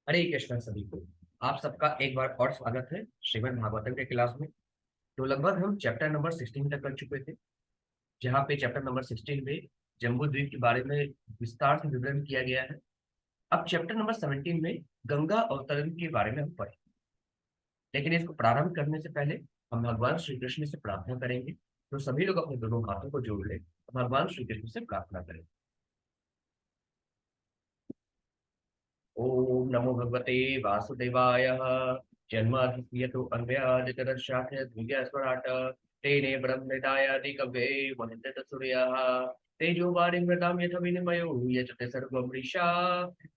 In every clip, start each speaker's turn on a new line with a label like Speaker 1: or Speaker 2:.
Speaker 1: हरे कृष्ण सभी को। आप सबका एक बार और स्वागत है श्रीमद् भागवतम के क्लास में। तो लगभग हम चैप्टर नंबर 16 तक कर चुके थे, जहाँ पे चैप्टर नंबर 16 में जम्बू द्वीप के बारे में विस्तार से विवरण किया गया है। अब चैप्टर नंबर 17 में गंगा अवतरण के बारे में हम पढ़ें, लेकिन इसको प्रारंभ करने से पहले हम भगवान श्री कृष्ण से प्रार्थना करेंगे। तो सभी लोग अपने दोनों हाथों को जोड़ लें और भगवान श्री कृष्ण से प्रार्थना करें। ओम नमो भगवते वासुदेवाय। जन्माद्यतो अन्वयादितरशाखेन्द्रियस्वराट् तेने ब्रह्मनिधायादिकवे वनिन्दित सूर्यः तेजो वारिमृतां यथ विनिमयो यजते सर्वमृषा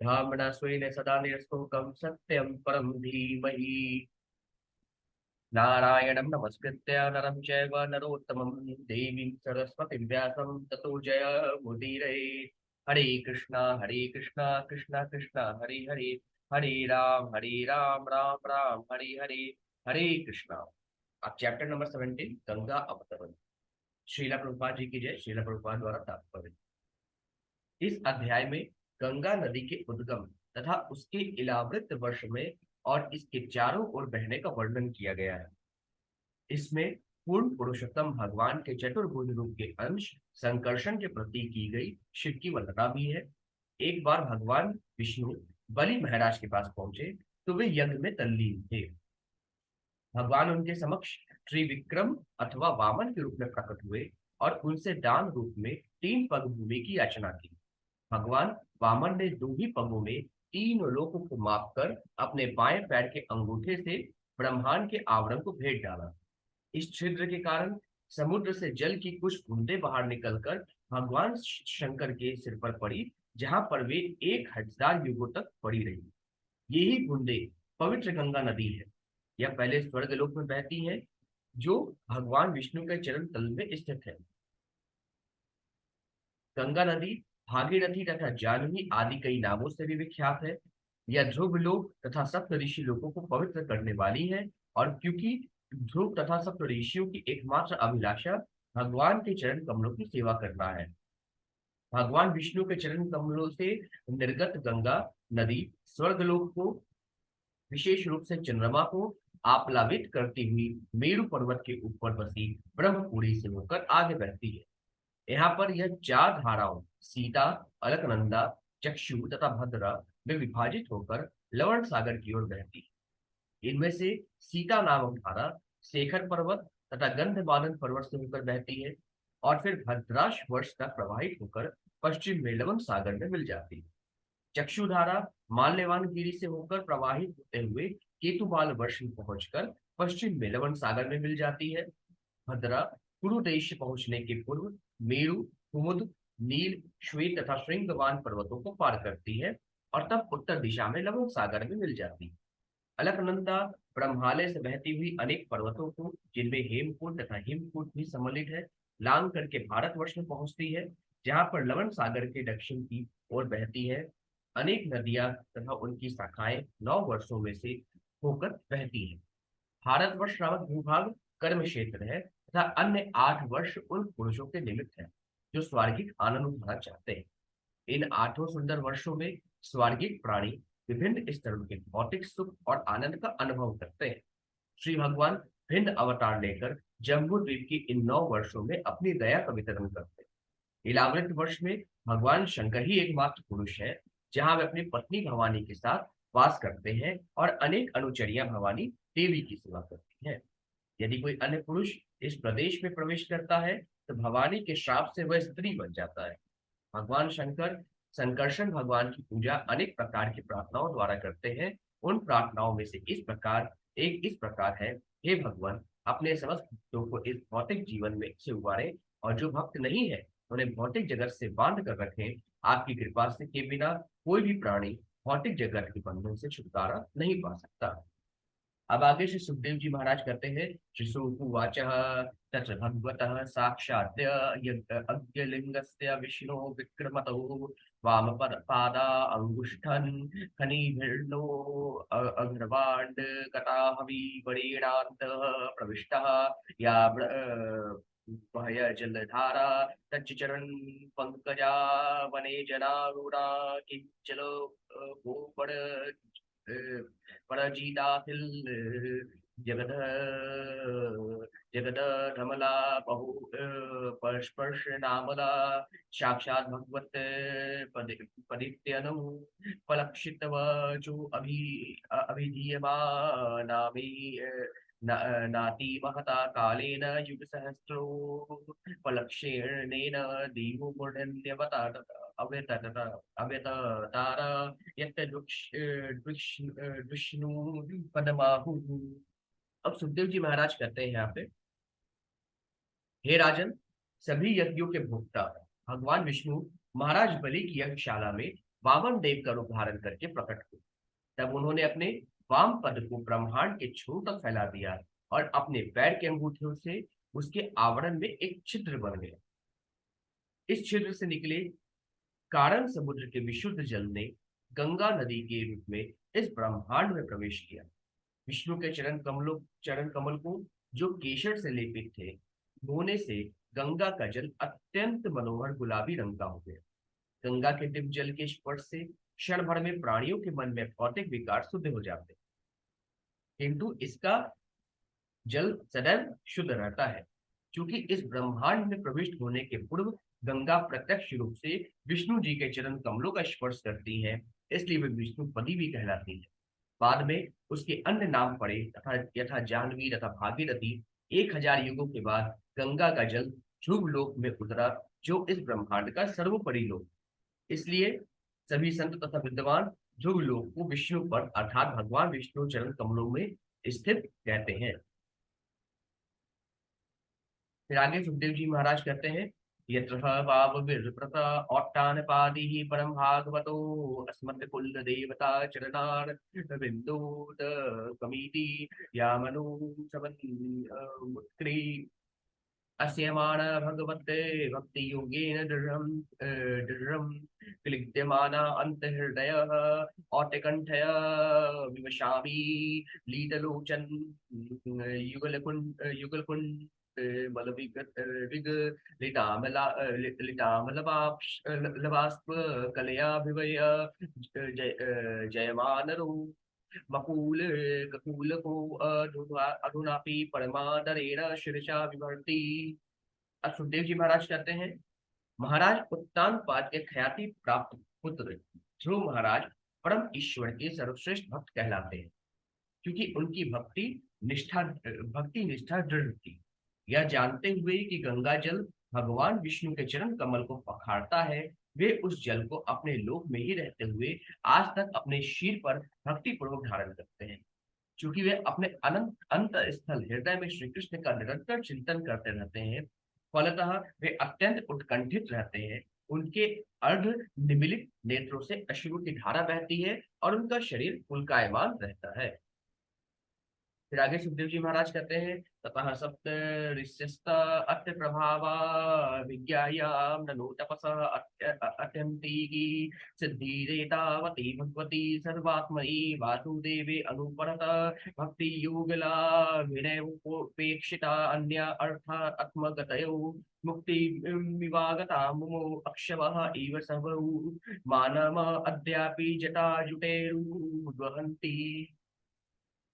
Speaker 1: धाम्ना स्वेन सदा निरस्तोकं सत्यं परं धीमहि। नारायणं नमस्कृत्य नरं चैव नरोत्तमं देवीं सरस्वतीं व्यासं ततो जयमुदीरये। हरे कृष्णा कृष्णा कृष्णा हरे हरे, हरे राम राम राम हरे हरे, हरे कृष्णा। अब चैप्टर नंबर 17 गंगा अवतरण। श्रीला प्रभुपाद जी की जय। श्रीला प्रभुपाद द्वारा तात्पर्य। इस अध्याय में गंगा नदी के उद्गम तथा उसके इलावृत वर्ष में और इसके चारों ओर बहने का वर्णन किया गया है। इसमें पूर्ण पुरुषोत्तम भगवान के चतुर्भुज रूप के अंश संकर्षण के प्रतीक की गई शिव की वंदना भी है। एक बार भगवान विष्णु बलि महाराज के पास पहुंचे तो वे यज्ञ में तल्लीन थे। भगवान उनके समक्ष त्रिविक्रम अथवा वामन के रूप में प्रकट हुए और उनसे दान रूप में 3 पग भूमि की याचना की। भगवान वामन ने 2 ही पगों में 3 लोकों को मापकर अपने बाएं पैर के अंगूठे से ब्रह्मांड के आवरण को भेद डाला। इस छिद्र के कारण समुद्र से जल की कुछ बूंदें बाहर निकलकर भगवान शंकर के सिर पर पड़ी, जहां पर वे 1000 युगों तक पड़ी रही। यही बूंदें पवित्र गंगा नदी है। यह पहले स्वर्गलोक में बहती है, जो भगवान विष्णु के चरण तल में स्थित है। गंगा नदी भागीरथी तथा जानवी आदि कई नामों से भी विख्यात है। यह ध्रुव लोक तथा सप्त ऋषि लोकों को पवित्र करने वाली है। और क्योंकि ध्रुव तथा सप्त ऋषियों की एकमात्र अभिलाषा भगवान के चरण कमलों की सेवा करना है, भगवान विष्णु के चरण कमलों से निर्गत गंगा नदी स्वर्गलोक को, विशेष रूप से चंद्रमा को आप्लावित करती हुई मेरु पर्वत के ऊपर बसी ब्रह्मपुरी से होकर आगे बढ़ती है। यहाँ पर यह 4 धाराओं सीता, अलकनंदा, चक्षु तथा भद्रा में विभाजित होकर लवण सागर की ओर बहती है। इनमें से सीता नामक धारा शेखर पर्वत तथा गंधमादन पर्वत से होकर बहती है और फिर भद्राश वर्ष तक प्रवाहित होकर पश्चिम में लवण सागर में मिल जाती है। चक्षुधारा माल्यवान गिरी से होकर प्रवाहित होते हुए केतुबाल वर्ष में पहुंचकर पश्चिम में लवण सागर में मिल जाती है। भद्रा कुरु देश पहुंचने के पूर्व मेरु, कुमुद, नील, श्वेत तथा श्रृंगवान पर्वतों को पार करती है और तब उत्तर दिशा में लवण सागर में मिल जाती है। अलकनंदा ब्रह्मालय से बहती हुई अनेक पर्वतों को, जिनमें हेमकूट तथा हिमकूट भी सम्मिलित है, लांग करके भारतवर्ष में पहुंचती है, जहां पर लवण सागर के दक्षिण की ओर बहती है। अनेक नदियां तथा उनकी शाखाएं 9 वर्षों में से होकर बहती है। भारतवर्ष नामक भूभाग कर्म क्षेत्र है तथा अन्य 8 वर्ष उन पुरुषों के निमित्त है जो स्वर्गिक आनंद उठाना चाहते हैं। इन 8 सुंदर वर्षों में स्वर्गिक प्राणी विभिन्न स्तरों के भौतिक सुख और आनंद का अनुभव करते हैं। श्री भगवान भिन्न अवतार लेकर जम्बू द्वीप की इन 9 वर्षों में अपनी दया का वितरण करते हैं। इलावृत वर्ष में भगवान शंकर ही एकमात्र पुरुष है, जहां वे अपनी पत्नी भवानी के साथ वास करते हैं और अनेक अनुचरिया भवानी देवी की सेवा करती हैं। यदि कोई अन्य पुरुष इस प्रदेश में प्रवेश करता है तो भवानी के श्राप से वह स्त्री बन जाता है। भगवान शंकर संकर्षण भगवान की पूजा अनेक प्रकार की प्रार्थनाओं द्वारा करते हैं। उन प्रार्थनाओं में से इस प्रकार है: हे भगवान, अपने समस्त भक्तों को इस भौतिक जीवन में से उबारें और जो भक्त नहीं है उन्हें भौतिक जगत से बांध कर रखें। आपकी कृपा से के बिना कोई भी प्राणी भौतिक जगत के बंधन से छुटकारा नहीं पा सकता। अब आगे श्री सुखदेव जी महाराज कहते हैं, श्री सुकुवाच तत्र भगवतः साक्षात् अज्ञलिंगस्य विष्णु विक्रमतो वामपादा अंगुष्ठन खनिभिर्नो अग्रवाण्ड गता हवि वरेणान्तः प्रविष्टः या भय जलधारा तच्च चरण पंकजा वने जनारूढ़ा किंचल गोपड़ परजीताखिल जगत जगत धमला बहु परस्पर्श नामदा साक्षात भगवत पदित्यनु पलक्षितव जो अभिधीयमानामि नाति महता कालेन युग सहस्रो पलक्षेणेन दीवो मूर्धन्यवता अव्यतत अव्यततार यत् विष्णु पदमाहु। अब सुखदेव जी महाराज कहते हैं यहाँ पे, हे राजन, सभी यज्ञों के भोक्ता भगवान विष्णु महाराज बलि की यज्ञशाला में वामन देव का रूप धारण करके प्रकट हुए। तब उन्होंने अपने वाम पद को ब्रह्मांड के छोर तक फैला दिया और अपने पैर के अंगूठों से उसके आवरण में एक छिद्र बन गया। इस छिद्र से निकले कारण समुद्र के विशुद्ध जल ने गंगा नदी के रूप में इस ब्रह्मांड में प्रवेश किया। विष्णु के चरण कमल को जो केशर से लेपित थे, धोने से गंगा का जल अत्यंत मनोहर गुलाबी रंग का हो गया। गंगा के दिव्य जल के स्पर्श से क्षण भर में प्राणियों के मन में भौतिक विकार शुद्ध हो जाते, किंतु इसका जल सदैव शुद्ध रहता है। क्योंकि इस ब्रह्मांड में प्रविष्ट होने के पूर्व गंगा प्रत्यक्ष रूप से विष्णु जी के चरण कमलों का स्पर्श करती है, इसलिए वे विष्णुपदी भी कहलाती है। बाद में उसके अन्य नाम पड़े तथा यथा जाह्नवी तथा भागीरथी। 1000 युगों के बाद गंगा का जल ध्रुव लोक में उतरा, जो इस ब्रह्मांड का सर्वोपरि लोक। इसलिए सभी संत तथा विद्वान ध्रुव लोक को विष्णु पद अर्थात भगवान विष्णु चरण कमलों में स्थित कहते हैं। फिर आगे सुखदेव जी महाराज कहते हैं, यत्र वावविरृत औट्टानपादिः परम भागवतो अस्मत् कुल देवता चरणार बिंदुत कमीति यामनु समन्मुक्ति अस्यमान भगवते भक्ति योगेन दृढ़ं क्लिद्यमाना अंतहृदयः औटकंठय विवशामि लीतलोचन युगलकुंड लितामलवास्प कलयाभिवय जयमानरो मकूल ककूल को अधुनापि परमादरेण शिरसा विभर्ति। अब सुखदेव जी महाराज कहते हैं, महाराज उत्तानपाद के ख्याति प्राप्त पुत्र ध्रुव महाराज परम ईश्वर के सर्वश्रेष्ठ भक्त कहलाते हैं, क्योंकि उनकी भक्ति निष्ठा दृढ़ थी। यह जानते हुए कि गंगा जल भगवान विष्णु के चरण कमल को पखाड़ता है, वे उस जल को अपने लोक में ही रहते हुए आज तक अपने शीर पर भक्ति पूर्वक धारण करते हैं। क्योंकि वे अपने अनंत अंत स्थल हृदय में श्री कृष्ण का निरंतर चिंतन करते रहते हैं, फलतः वे अत्यंत उत्कंठित रहते हैं। उनके अर्ध निमिलित नेत्रों से अश्रु की धारा बहती है और उनका शरीर पुलकायमान रहता है। फिर आगे सुखदेव जी महाराज कहते हैं, ततः सप्त ऋष्यस्त अत्य प्रभावा विज्ञायाम ननु तपसः अत्यंती सिद्धिरेतावती भगवती सर्वात्मयी वासुदेवे अनुपरत भक्ति योगला विनयोपेक्षिता अन्य अर्थ आत्मगतयो मुक्ति विवागता मुमो अक्षवः इव सहु मानम अद्यापि जटाजुटेरुद्वहन्ति।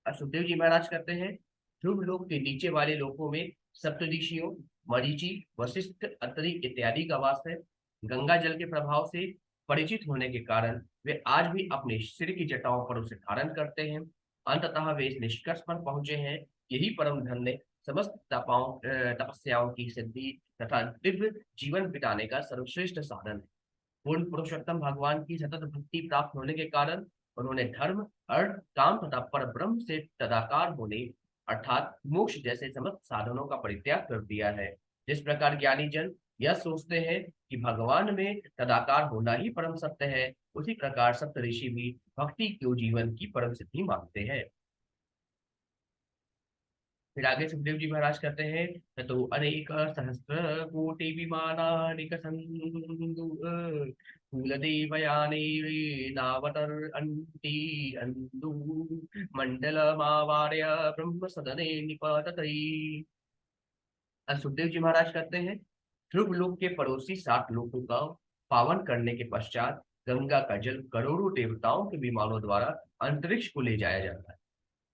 Speaker 1: सुखदेव जी महाराज कहते हैं, ध्रुव लोक के नीचे वाले लोकों में सप्तऋषियों मरीचि वशिष्ठ अत्रि इत्यादि का वास है। गंगा जल के प्रभाव से परिचित होने के कारण वे आज भी अपने सिर की जटाओं पर उसे धारण करते हैं। अंततः वे इस निष्कर्ष पर पहुंचे हैं, यही परम धन्य समस्त तपस्याओं की सिद्धि तथा दिव्य जीवन बिताने का सर्वश्रेष्ठ साधन है। पूर्ण पुरुषोत्तम भगवान की सतत भक्ति प्राप्त होने के कारण उन्होंने धर्म अर्थ काम तथा पर ब्रह्म से तदाकार होने अर्थात मोक्ष जैसे समस्त साधनों का परित्याग कर दिया है। जिस प्रकार ज्ञानी जन यह सोचते हैं कि भगवान में तदाकार होना ही परम सत्य है, उसी प्रकार सप्त ऋषि भी भक्ति को जीवन की परम सिद्धि मानते हैं। फिर आगे सुखदेव जी महाराज कहते हैं, ततो अनेक सहस्र कोटि विमानानिक संदु कुलदेवयाने नावतर अंति अंदु मंडलमावार्य ब्रह्म सदने निपाततै। सुखदेव जी महाराज कहते हैं, ध्रुव लोक के पड़ोसी 7 लोकों का पावन करने के पश्चात गंगा का जल करोड़ों देवताओं के विमानों द्वारा अंतरिक्ष को ले जाया जाता है।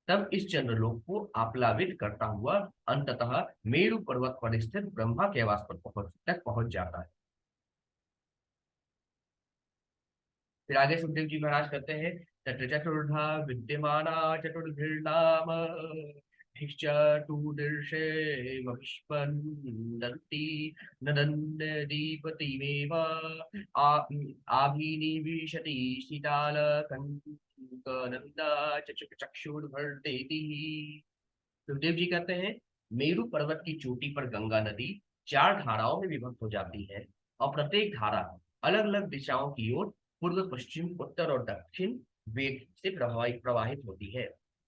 Speaker 1: तब इस चंद्रलोक को आप्लावित करता हुआ अंततः मेरु पर्वत पर स्थित ब्रह्मा के आवास पर पहुंच जाता है। फिर आगे सुखदेव जी महाराज कहते हैं, तत्र चतुर्धा विद्यमाना चतुर्भिर्नाम चतुर्दर्शे महिष्पन्नन्ति नदन्नदीपतिमेव आभिनिविशति शीतालकनन्दा चक्षुर्भर्तेति। सुखदेव जी कहते हैं, मेरु पर्वत की चोटी पर गंगा नदी चार धाराओं में विभक्त हो जाती है और प्रत्येक धारा अलग अलग दिशाओं की ओर पूर्व पश्चिम उत्तर और दक्षिण वेग से प्रवाहित होती है।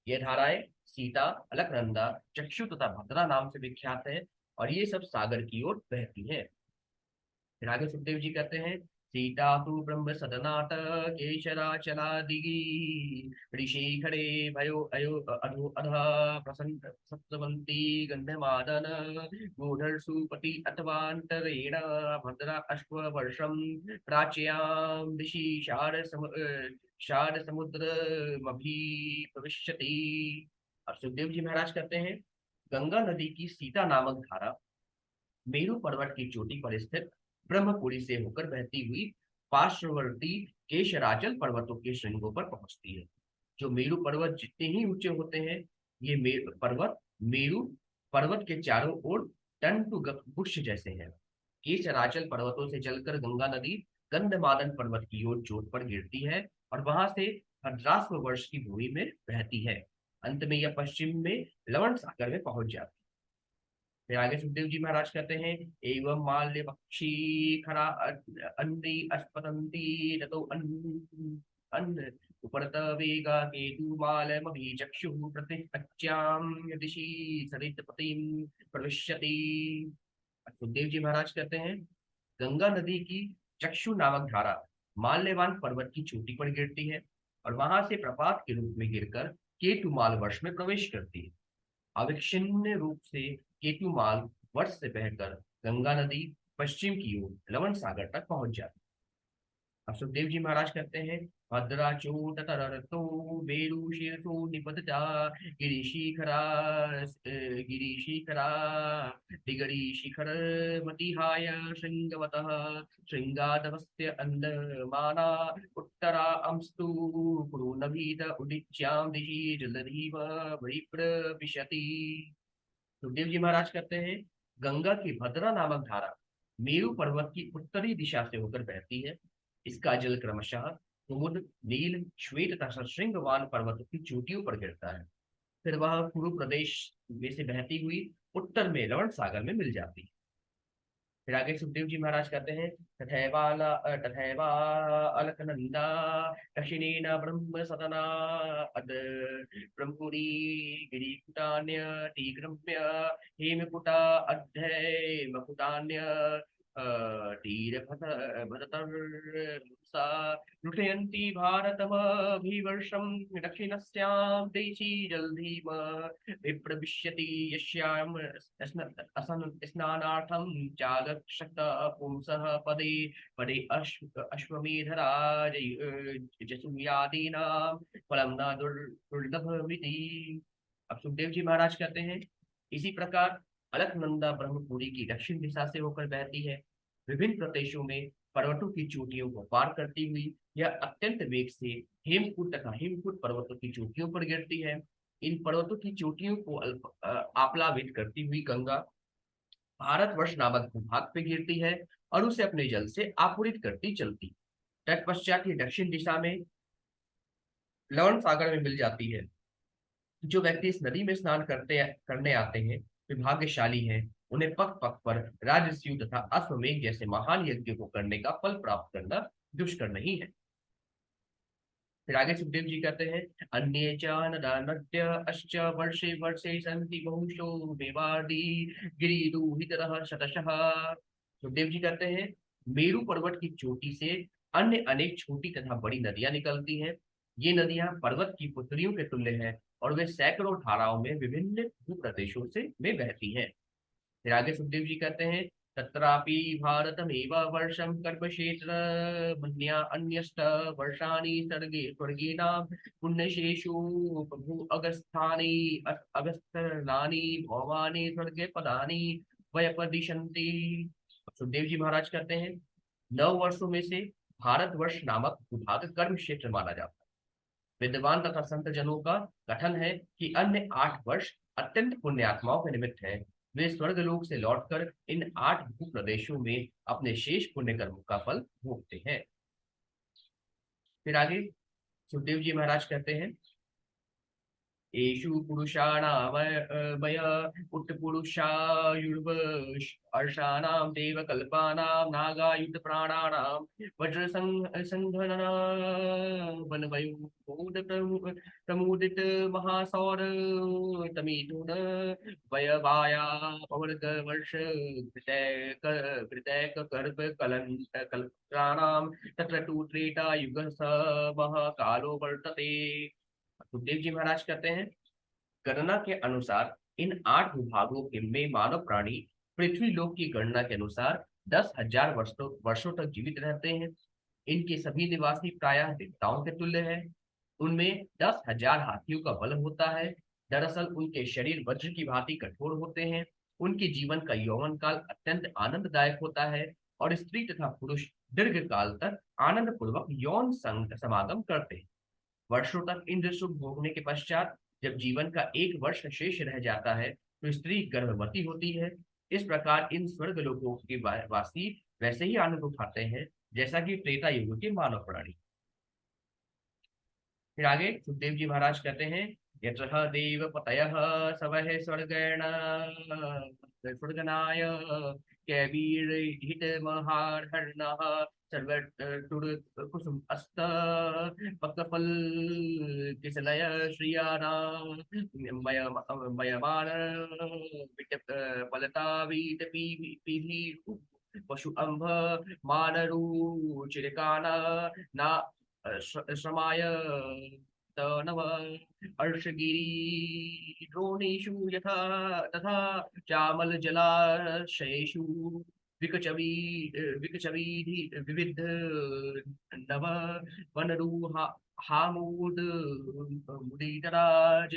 Speaker 1: ये धाराएं सीता, अलकनंदा, चक्षु तथा भद्रा नाम से विख्यात है और ये सब सागर की ओर बहती हैं। फिर आगे सुखदेव जी कहते हैं, सीता तु ब्रह्म सदनात केशराचलादिगी ऋषिखरे भयो अयो अधो अधा प्रसन्न सप्तवंती गंधमादन गूढ़र्षुपति अथवान्तरेण भद्रा अश्ववर्षं प्राच्यां दिशि शार समुद्रमभि प्रविश्यति। अब सुखदेव जी महाराज कहते हैं, गंगा नदी की सीता नामक धारा मेरु पर्वत की चोटी पर स्थित ब्रह्मपुरी से होकर बहती हुई पार्श्ववर्ती केशराचल पर्वतों के श्रृंगों पर पहुंचती है। जो मेरु पर्वत जितने ही ऊंचे होते हैं, ये मेरु पर्वत के चारों ओर टंटू गुच्छ जैसे हैं। केशराचल पर्वतों से चलकर गंगा नदी गंधमादन पर्वत की ओर चोट पर गिरती है और वहां से भद्राश्व वर्ष की भूमि में बहती है। अंत में यह पश्चिम में लवण सागर में पहुंच जाती है। फिर आगे सुखदेव जी महाराज कहते हैं, एवं माल्य पक्षी खरा अन्नी अस्पतंती ततो अन्न उपरत वेगा केतु मालमभि चक्षुः प्रतिपच्याम दिशि सरित पतिम प्रविश्यति। सुखदेव जी महाराज कहते हैं, गंगा नदी की चक्षु नामक धारा माल्यवान पर्वत की चोटी पर गिरती है और वहां से प्रपात के रूप में गिरकर केतुमाल वर्ष में प्रवेश करती है। अविच्छिन्न रूप से केतुमाल वर्ष से बहकर गंगा नदी पश्चिम की ओर लवण सागर तक पहुंच जाती है। अब सुखदेव जी महाराज कहते हैं, भद्राचोट तरतो मेरु शीर्षो निपतता गिरिशिखरा गिरिशिखरा दिगरी शिखर मतिहाय श्रृंगवतः श्रृंगादवस्य अंदमाना उत्तरा अंस्तु पुरुनभीत उदिच्यां दिशि जलधीव विप्रविशति। सुखदेव जी महाराज कहते हैं, गंगा की भद्रा नामक धारा मेरु पर्वत की उत्तरी दिशा से होकर बहती है। इसका जल क्रमशः कुमुद, नील, श्वेत तथा श्रृंगवान पर्वतों की चोटियों पर गिरता है। फिर वह कुरु प्रदेश में से बहती हुई उत्तर में लवण सागर में मिल जाती है। फिर आगे सुखदेव जी महाराज कहते हैं, तथैवा अलकनंदा दक्षिणेन ब्रह्म सदना अद ब्रह्मपुरी गिरिकुटान्य तीक्रम्य हेमकुटा अध्यै मकुटान्य तीरभरतर्सा लुठयन्ति भारतमभिवर्षं दक्षिणस्यां देशी जलधीम विप्रविश्यति यस्याम स्नानार्थं चागच्छत पुंसः पदे पदे अश्वमेधराज जसुयादीनां फलं न दुर्लभमिति। अब सुखदेव जी महाराज कहते हैं, इसी प्रकार अलकनंदा ब्रह्मपुरी की दक्षिण दिशा से होकर बहती है। विभिन्न प्रदेशों में पर्वतों की चोटियों को पार करती हुई यह अत्यंत वेग से हेमकूट तथा हिमकूट पर्वतों की चोटियों पर गिरती है। इन पर्वतों की चोटियों को आप्लावित करती हुई गंगा भारतवर्ष नामक भूभाग पे गिरती है और उसे अपने जल से आपूरित करती चलती। तत्पश्चात ही दक्षिण दिशा में लवण सागर में मिल जाती है। जो व्यक्ति इस नदी में स्नान करने आते हैं वे भाग्यशाली हैं। उन्हें पग पग पर राजस्यु तथा अश्वमेघ जैसे महान यज्ञ को करने का फल प्राप्त करना दुष्कर नहीं है। फिर आगे सुखदेव जी कहते हैं, अन्ये च नदा नद्य अश्च वर्षे वर्षे सन्ति बहुशो मेवादी गिरिदुहितरः शतशः। सुखदेव जी कहते हैं, मेरु पर्वत की चोटी से अन्य अनेक छोटी तथा बड़ी नदियां निकलती हैं। ये नदियां पर्वत की पुतलियों के तुल्य हैं और वे सैकड़ों धाराओं में विभिन्न भू प्रदेशों से में बहती हैं। फिर आगे सुखदेव जी कहते हैं, तत्रापि भारतमेव वर्षं कर्मक्षेत्र मन्या अन्यष्ट वर्षाणि सर्गे स्वर्गीणां पुण्यशेषु प्रभु अगस्थानि अगस्थनानि भौमानि स्वर्गे पदानि वयपदिशन्ति। सुखदेव जी महाराज कहते हैं, 9 वर्षों में से भारतवर्ष नामक भूभाग कर्म क्षेत्र माना जाता है। विद्वान तथा संत जनों का कथन है कि अन्य 8 वर्ष अत्यंत पुण्यात्माओं के निमित्त है। वे स्वर्गलोक से लौटकर इन 8 भू प्रदेशों में अपने शेष पुण्य कर्मों का फल भोगते हैं। फिर आगे सुखदेव जी महाराज कहते हैं, येषु पुरुषाणामय उत्पुरुषायुर्व अर्षाणां देवकल्पानां नागायुधप्राणानां वज्रसंघनना वनवयोध प्रमुदित महासौर तमिथुन वयवाया पवर्ग वर्ष कृतैक कर्प कलत्राणां तत्र तु त्रेता युगः स वः कालो वर्तते। सुखदेव जी महाराज कहते हैं, गणना के अनुसार इन 8 विभागों के में मानव प्राणी पृथ्वी लोक की गणना के अनुसार 10,000 वर्षों तक जीवित रहते हैं। इनके सभी निवासी प्रायः देवताओं के तुल्य है। उनमें 10,000 हाथियों का बल होता है। दरअसल उनके शरीर वज्र की भांति कठोर होते हैं। उनके जीवन का यौवन काल अत्यंत आनंददायक होता है और स्त्री तथा पुरुष दीर्घ काल तक आनंद पूर्वक यौन समागम करते हैं। वर्षों तक इंद्र सुख भोगने के पश्चात जब जीवन का 1 वर्ष शेष रह जाता है तो स्त्री गर्भवती होती है। इस प्रकार इन स्वर्ग लोकों के वासी वैसे ही आनंद उठाते हैं जैसा कि त्रेता युग के मानव प्राणी। फिर आगे सुखदेव जी महाराज कहते हैं, यत्र देव पतयः सवः स्वर्गेण स्वर्गनाय कैवीर हित महार्हणः सर्वटुर कुसुम अस्त पक्कफल किसलय श्रियाणाम मयमान विट फलता वीत पीभी पशु अम्भ मानरू चिरकाना ना श्रमाय तनव अर्षगिरी द्रोणीषु यथा तथा चामल जलाशयेषु विकचवी विकचवीधि विविध नव वनरूहा हामूद मुदितराज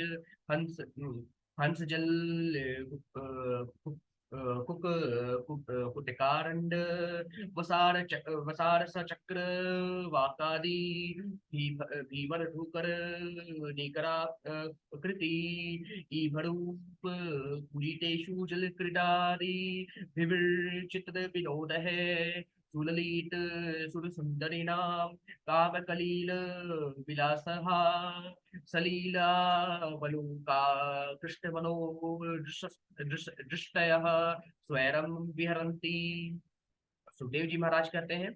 Speaker 1: हंस हंस जल कुक कुटिकारंड वसार सचक्र वाकादि भीमर धूकर निकरा कृति ईभरूप कुलीटेषु जल क्रीडादि विविचित्र विनोद है सुललित सुर सुंदरीनां काम कलील विलासहा सलीला वलूका कृष्ण मनो दृष्टयः स्वैरम विहरन्ति। सुखदेव जी महाराज कहते हैं,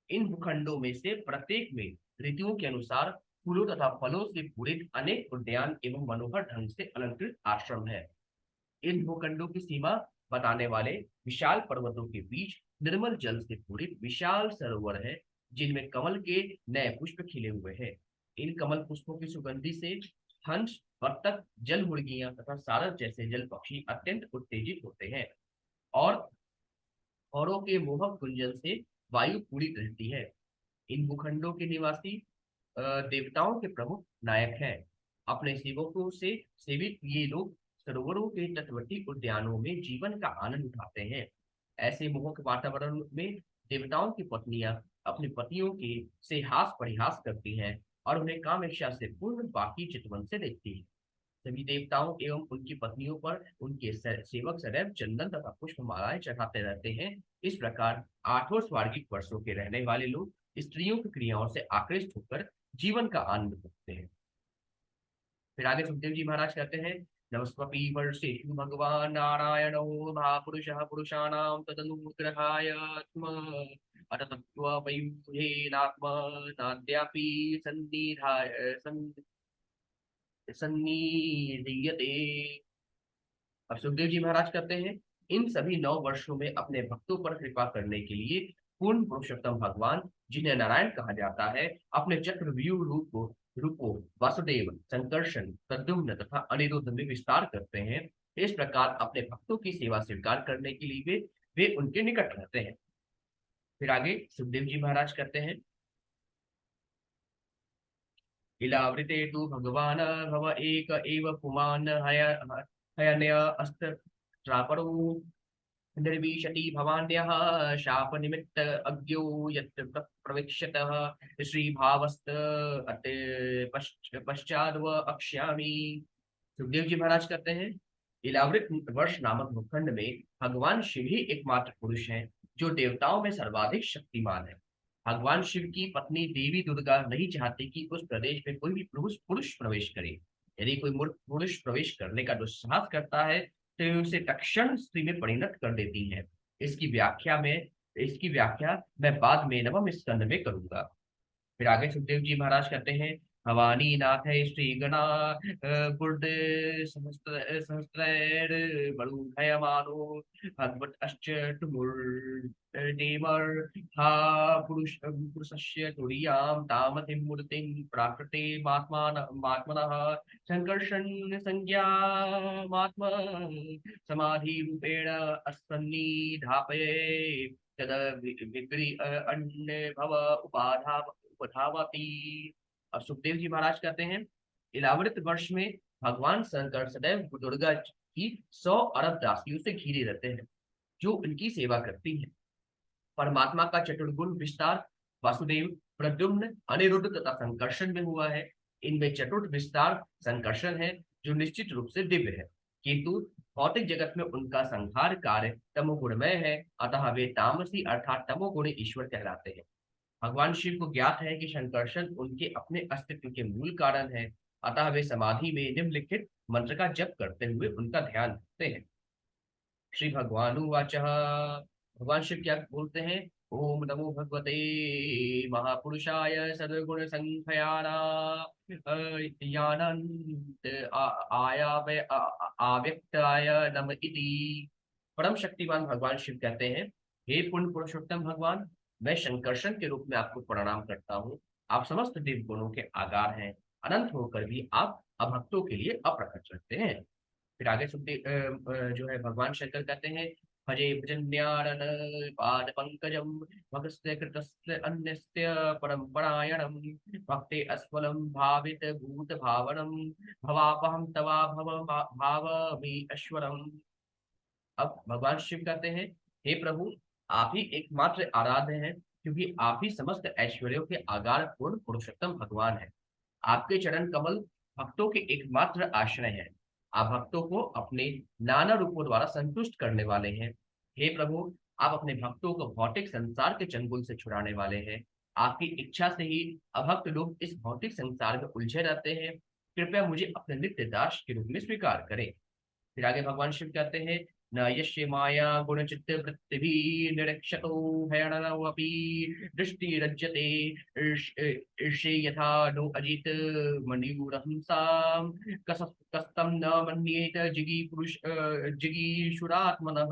Speaker 1: इन भूखंडों में से प्रत्येक में ऋतुओं के अनुसार फूलों तथा फलों से पूरित अनेक उद्यान एवं मनोहर ढंग से अलंकृत आश्रम है। इन भूखंडों की सीमा बताने वाले विशाल पर्वतों के बीच निर्मल जल से पूरित विशाल सरोवर है जिनमें कमल के नए पुष्प खिले हुए हैं। इन कमल पुष्पों की सुगंधि से हंस, बत्तख, जल मुर्गियां तथा सारस जैसे जल पक्षी अत्यंत उत्तेजित होते हैं और औरों के मोहक गुंजन से वायु पूरी रहती है। इन भूखंडों के निवासी देवताओं के प्रमुख नायक हैं। अपने सेवकों से सेवित ये लोग सरोवरों के तटवर्ती उद्यानों में जीवन का आनंद उठाते हैं। ऐसे मोहक वातावरण में देवताओं की पत्नियां अपने पतियों के से हास परिहास करती हैं और उन्हें कामेच्छा से पूर्ण बाकी चितवन से देखती हैं। सभी देवताओं एवं उनकी पत्नियों पर उनके सेवक सदैव चंदन तथा पुष्प मालाएं चढ़ाते रहते हैं। इस प्रकार 8 स्वार्गिक वर्षों के रहने वाले लोग स्त्रियों की क्रियाओं से आकृष्ट होकर जीवन का आनंद भोगते हैं। फिर आगे सुखदेव जी महाराज कहते हैं, नमस्वपि वर्षेषु भगवान नारायणो महापुरुषः पुरुषाणां तदनुग्रहाय आत्मा अततत्त्ववैबुधेनात्मा नाद्यापि सन्निधीयते। अब सुखदेव जी महाराज कहते हैं, इन सभी 9 वर्षों में अपने भक्तों पर कृपा करने के लिए पूर्ण पुरुषोत्तम भगवान, जिन्हें नारायण कहा जाता है, अपने चक्रव्यूह रूपों वासुदेव, संकर्षण, प्रद्युम्न तथा अनिरुद्ध में विस्तार करते हैं। इस प्रकार अपने भक्तों की सेवा स्वीकार करने के लिए वे वे उनके निकट रहते हैं। फिर आगे सुखदेव जी महाराज कहते हैं, इलावृते तु भगवान भव एक एव पुमान हयनय अस्त त्रापरो निर्विशति भवान्यः शाप निमित्त अज्ञो यत्र प्रविक्षतः श्रीभावस्त अत पश्चाद व अक्ष्यामि। सुखदेव जी महाराज कहते हैं, इलावृत वर्ष नामक भूखंड में भगवान शिव ही एकमात्र पुरुष हैं जो देवताओं में सर्वाधिक शक्तिमान है। भगवान शिव की पत्नी देवी दुर्गा नहीं चाहती कि उस प्रदेश में कोई भी पुरुष पुरुष प्रवेश करे। यदि कोई मूर्ख पुरुष प्रवेश करने का दुस्साहस करता है तो वे उसे तत्क्षण स्त्री में परिणत कर देती है। इसकी व्याख्या मैं बाद में नवम स्कंद में करूंगा। फिर आगे सुखदेव जी महाराज कहते हैं, भवानी नाथ श्री गणा गुड सहस्त्र बड़ूभयमानो भगवत अश्च मुर्डेमर हा पुरुषस्य तुरीयां तामतिं मूर्तिं प्राकृते मात्मनः संकर्षण संज्ञा मात्म समाधि रूपेण अस्सन्निधापये तद विक्री अन्य भव उपाधावती। और सुखदेव जी महाराज कहते हैं, इलावृत वर्ष में भगवान शंकर सदैव दुर्गा की 100 अरब दासियों से घिरे रहते हैं जो उनकी सेवा करती हैं। परमात्मा का चतुर्गुण विस्तार वासुदेव, प्रद्युम्न, अनिरुद्ध तथा संकर्षण में हुआ है। इनमें चतुर्थ विस्तार संकर्षण है जो निश्चित रूप से दिव्य है, किंतु भौतिक जगत में उनका संहार कार्य तमोगुणमय है, अतः वे तामसी अर्थात तमोगुणी ईश्वर कहलाते हैं। भगवान शिव को ज्ञात है कि संकर्षण उनके अपने अस्तित्व के मूल कारण है, अतः वे समाधि में निम्नलिखित मंत्र का जप करते हुए उनका ध्यान रखते हैं। श्री भगवानुवाच, भगवान शिव क्या बोलते हैं, ओम नमो भगवते महापुरुषाय सद्गुण संख्याना यानंत आव्यक्ताय नम इति। परम शक्तिमान भगवान शिव कहते हैं, हे पुण्य पुरुषोत्तम भगवान, मैं शंकरशन के रूप में आपको प्रणाम करता हूँ। आप समस्त दिव्य गुणों के आगार हैं, अनंत होकर भी आप अभक्तों के लिए अप्रकट रहते हैं। फिर आगे जो है भगवान शंकर कहते हैं, भजे भजन्यारण पाद पंकजम भगस्य कृतस्य अन्यस्य परम्परायणम भक्ते अस्वलम भावित भूत भावनम भवापहम तवा भावमी अश्वरम। अब भगवान शिव कहते हैं, हे प्रभु, आप ही एकमात्र आराध्य हैं, क्योंकि आप ही समस्त ऐश्वर्यों के आगार पूर्ण पुरुषोत्तम भगवान हैं। आपके चरण कमल भक्तों के एकमात्र आश्रय हैं। आप भक्तों को अपने नाना रूपों द्वारा संतुष्ट करने वाले हैं। हे प्रभु, आप अपने भक्तों को भौतिक संसार के चंगुल से छुड़ाने वाले हैं। आपकी इच्छा से ही अभक्त लोग इस भौतिक संसार में उलझे रहते हैं। कृपया मुझे अपने नित्य दास के रूप में स्वीकार करें। फिर आगे भगवान शिव कहते हैं, न यस्य माया गुण चित्त वृत्तिभि निरक्षतो भयणनोऽपि दृष्टि रज्यते ईर्षे यथा नो अजित मणिगुरहंसाम कस्तम न मन्येत जिगीषुरात्मनः।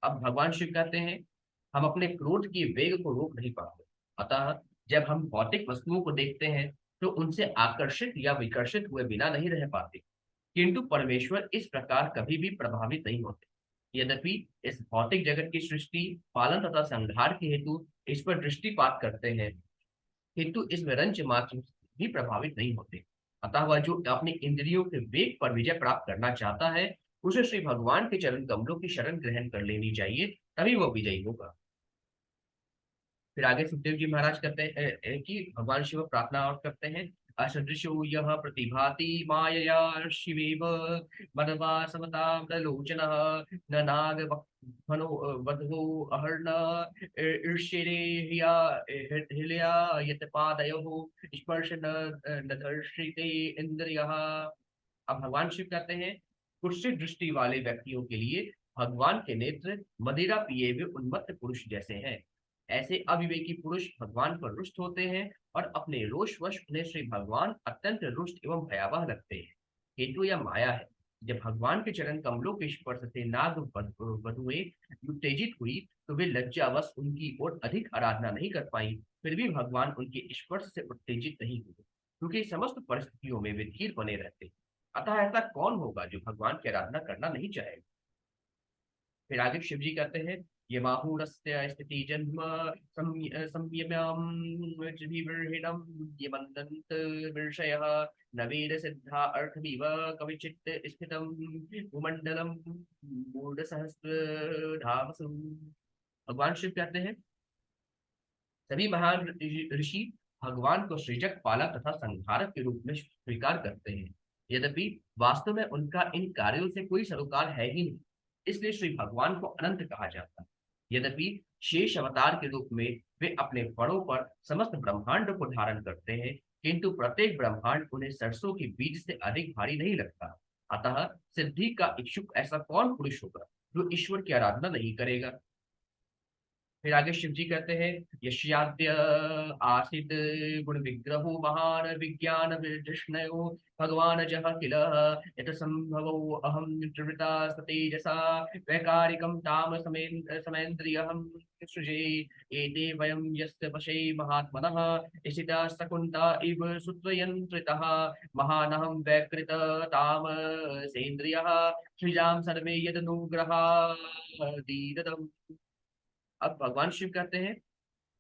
Speaker 1: अब भगवान शिव कहते हैं, हम अपने क्रोध की वेग को रोक नहीं पाते, अतः जब हम भौतिक वस्तुओं को देखते हैं तो उनसे आकर्षित या विकर्षित हुए बिना नहीं रह पाते, किंतु परमेश्वर इस प्रकार कभी भी प्रभावित नहीं होते। यद्यपि इस भौतिक जगत की सृष्टि, पालन तथा संहार के हेतु इस पर दृष्टिपात करते हैं, किंतु इसमें रंच मात्र भी प्रभावित नहीं होते। अतः वह जो अपनी इंद्रियों के वेग पर विजय प्राप्त करना चाहता है, उसे श्री भगवान के चरण कमलों की शरण ग्रहण कर लेनी चाहिए, तभी वह विजयी होगा। फिर आगे सुखदेव जी महाराज कहते हैं कि भगवान शिव प्रार्थना और करते हैं, असदृशो यह प्रतिभाति मायया शिवेव मदवा समतामलोचनः न नाग वनो वधो अहर्ण ईर्ष्येरे हिया हिलया यतपादयोः स्पर्श न दर्शिते इंद्रियः। अब भगवान शिव कहते हैं, कुत्सित दृष्टि वाले व्यक्तियों के लिए भगवान के नेत्र मदिरा पिए हुए उन्मत्त पुरुष जैसे हैं। ऐसे अविवेकी पुरुष भगवान पर रुष्ट होते हैं और अपने रोषवश उन्हें श्री भगवान अत्यंत रुष्ट एवं भयावह लगते हैं। हेतु यह माया है। जब भगवान के चरण कमलों के स्पर्श से नाग वधुएं उत्तेजित हुई तो वे लज्जावश उनकी ओर अधिक आराधना नहीं कर पाई, फिर भी भगवान उनके स्पर्श से उत्तेजित नहीं हुए, क्योंकि समस्त परिस्थितियों में वे धीर बने रहते। अतः ऐसा कौन होगा जो भगवान की आराधना करना नहीं चाहेगा। फिर आगे शिव जी कहते हैं ये माहूरस्य स्थिति जन्म संयम्याम विर्हिणम ये मंदंत विषयः नवीन सिद्धा अर्थमिव कविचित् स्थितम भूमंडलम मूढ़ सहस्र धावसु। भगवान शिव कहते हैं सभी महान ऋषि भगवान को सृजक पालक तथा संहारक के रूप में स्वीकार करते हैं, यद्यपि वास्तव में उनका इन कार्यों से कोई सरोकार है ही नहीं, इसलिए श्री भगवान को अनंत कहा जाता है। यद्यपि शेष अवतार के रूप में वे अपने फणों पर समस्त ब्रह्मांड को धारण करते हैं, किंतु प्रत्येक ब्रह्मांड उन्हें सरसों के बीज से अधिक भारी नहीं लगता। अतः सिद्धि का इच्छुक ऐसा कौन पुरुष होगा जो ईश्वर की आराधना नहीं करेगा। फिर आगे शिव जी कहते हैं यश्याद्य आसित गुण विग्रहो महान विज्ञान विष्णु भगवान जह किल यत संभवो अहम त्रिवृता सतेजसा वैकारिकम ताम समेन्द्रियहम सृजे एते वयं यस्य वशे महात्मनः इसिता शकुन्ता इव सुत्वयन्त्रितः महानहं वैकृत ताम सेन्द्रियः सृजां सर्वे यदनुग्रहा दीदतम्। अब भगवान शिव कहते हैं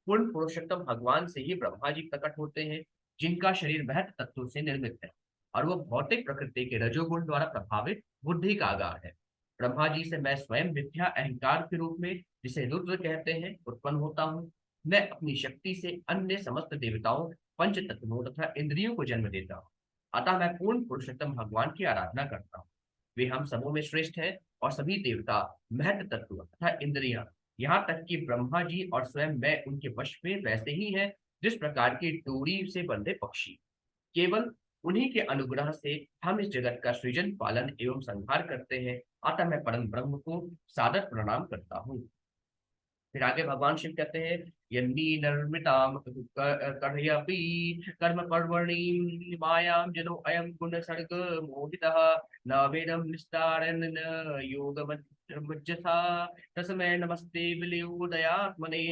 Speaker 1: पूर्ण पुरुषोत्तम भगवान से ही ब्रह्मा जी प्रकट होते हैं, जिनका शरीर महत तत्वों से निर्मित है और वह भौतिक प्रकृति के रजोगुण द्वारा प्रभावित बुद्धि का आगार है। ब्रह्मा जी से मैं स्वयं मिथ्या अहंकार के रूप में, जिसे रुद्र कहते हैं, उत्पन्न होता हूँ। मैं अपनी शक्ति से अन्य समस्त देवताओं, पंच तत्वों तथा इंद्रियों को जन्म देता हूँ। अतः मैं पूर्ण पुरुषोत्तम भगवान की आराधना करता हूँ। वे हम सबों में श्रेष्ठ हैं और सभी देवता, महत तत्व तथा इंद्रियां, यहाँ तक कि ब्रह्मा जी और स्वयं मैं उनके वश में वैसे ही हैं जिस प्रकार की डोरी से बंधे पक्षी। केवल उन्हीं के अनुग्रह से हम इस जगत का सृजन पालन एवं संहार करते हैं। अतः मैं परम ब्रह्म को सादर प्रणाम करता हूँ। फिर आगे भगवान शिव कहते हैं यन्नी नर्मिताम कर्हयपि कर्म पर्वणि मायां जनो अयं गुण सर्ग मोहितः न वेदं निस्तारन् न योगमज्जसा तस्मै नमस्ते विलयोदयात्मने।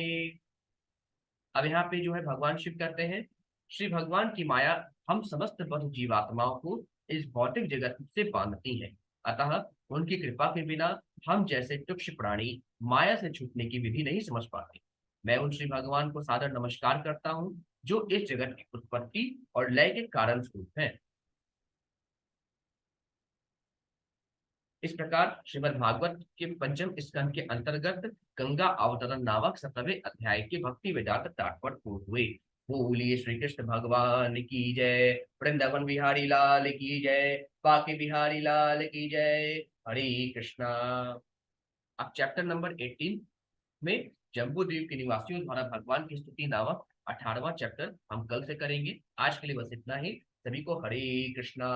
Speaker 1: अब यहाँ पे जो है भगवान शिव कहते हैं श्री भगवान की माया हम समस्त बद्ध जीवात्माओं को इस भौतिक जगत से बांधती है। अतः उनकी कृपा के बिना हम जैसे तुक्ष प्राणी माया से छूटने की विधि नहीं समझ पाते। मैं उन श्री भगवान को सादर नमस्कार करता हूँ जो इस जगत की उत्पत्ति और लय के कारण स्वरूप है। इस प्रकार श्रीमद् भागवत के पंचम स्कंद के अंतर्गत गंगा अवतरण नामक 17वें अध्याय के भक्ति वेदांत तात्पर्य पूर्ण हुए। बोलिए श्री कृष्ण भगवान की जय, वृंदावन बिहारी लाल की जय, बाकी बिहारी लाल की जय। हरे कृष्णा। अब चैप्टर नंबर 18 में जम्बू द्वीप के निवासियों द्वारा भगवान की स्तुति नामक 18वां चैप्टर हम कल से करेंगे। आज के लिए बस इतना ही। सभी को हरे कृष्णा।